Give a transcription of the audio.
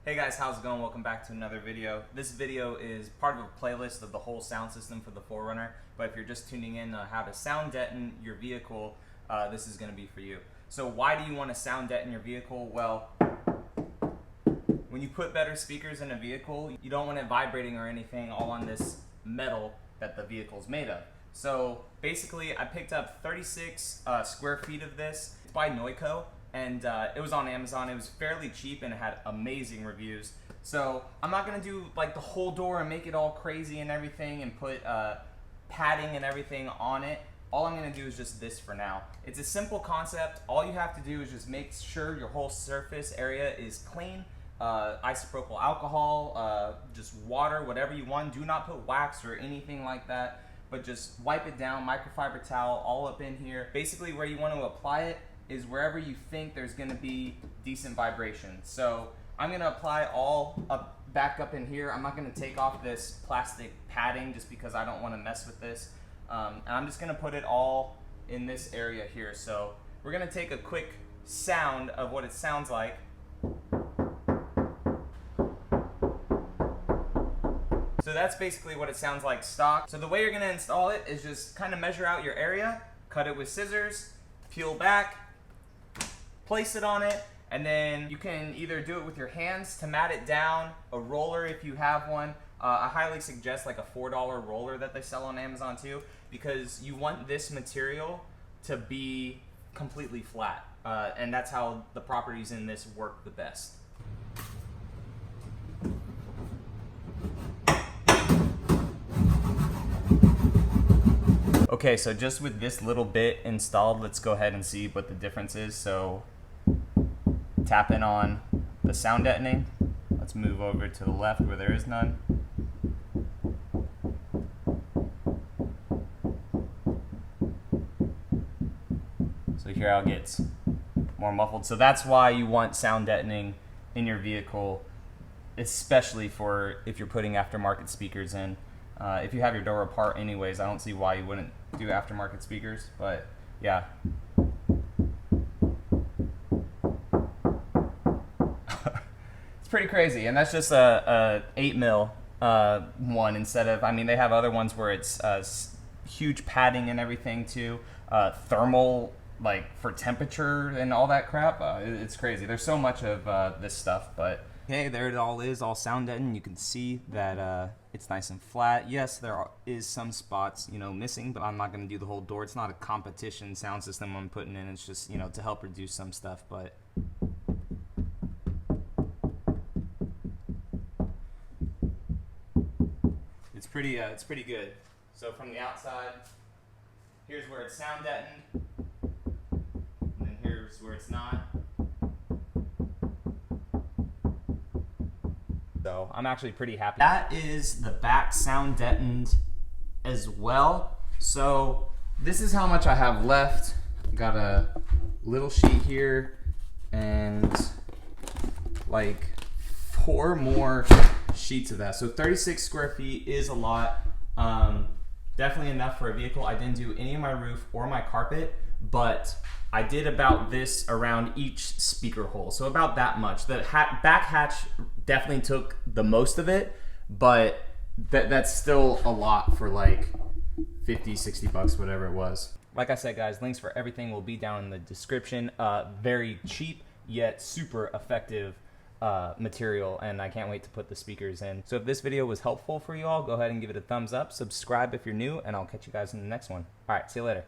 Hey guys, how's it going? Welcome back to another video. This video is part of a playlist of the whole sound system for the 4Runner, but if you're just tuning in on how to sound deaden your vehicle, this is going to be for you. So why do you want to sound deaden your vehicle? Well, when you put better speakers in a vehicle, you don't want it vibrating or anything all on this metal that the vehicle's made of. So basically, I picked up 36 square feet of this. It's by Noiko. And it was on Amazon. It was fairly cheap and it had amazing reviews. So I'm not gonna do like the whole door and make it all crazy and everything and put padding and everything on it. All I'm gonna do is just this for now. It's a simple concept. All you have to do is just make sure your whole surface area is clean. Isopropyl alcohol, just water, whatever you want. Do not put wax or anything like that, but just wipe it down, microfiber towel all up in here. Basically where you want to apply it is wherever you think there's going to be decent vibration. So I'm going to apply all back up in here. I'm not going to take off this plastic padding just because I don't want to mess with this. And I'm just going to put it all in this area here. So we're going to take a quick sound of what it sounds like. So that's basically what it sounds like stock. So the way you're going to install it is just kind of measure out your area, cut it with scissors, peel back, place it on it, and then you can either do it with your hands to mat it down, a roller if you have one. I highly suggest like a $4 roller that they sell on Amazon too, because you want this material to be completely flat, and that's how the properties in this work the best. Okay, so just with this little bit installed, let's go ahead and see what the difference is. So tap in on the sound deadening. Let's move over to the left where there is none. So here how it gets more muffled. So that's why you want sound deadening in your vehicle, especially for if you're putting aftermarket speakers in. If you have your door apart anyways, I don't see why you wouldn't do aftermarket speakers, but yeah. It's pretty crazy, and that's just a 8mm one instead of, I mean, they have other ones where it's huge padding and everything too, thermal, like for temperature and all that crap. It's crazy. There's so much of this stuff, but okay, there it all is, all sound deadened. You can see that it's nice and flat. Yes, there is some spots, you know, missing, but I'm not going to do the whole door. It's not a competition sound system I'm putting in. It's just, you know, to help reduce some stuff, but it's pretty good. So from the outside, here's where it's sound deadened, and then here's where it's not. So I'm actually pretty happy. That is the back sound deadened as well. So this is how much I have left. Got a little sheet here and like 4 more sheets of that. So 36 square feet is a lot. Definitely enough for a vehicle. I didn't do any of my roof or my carpet, but I did about this around each speaker hole. So about that much. The back hatch definitely took the most of it, but that's still a lot for like 50, 60 bucks, whatever it was. Like I said, guys, links for everything will be down in the description. Very cheap, yet super effective material, and I can't wait to put the speakers in. So if this video was helpful for you all, go ahead and give it a thumbs up, subscribe if you're new, and I'll catch you guys in the next one. All right, see you later.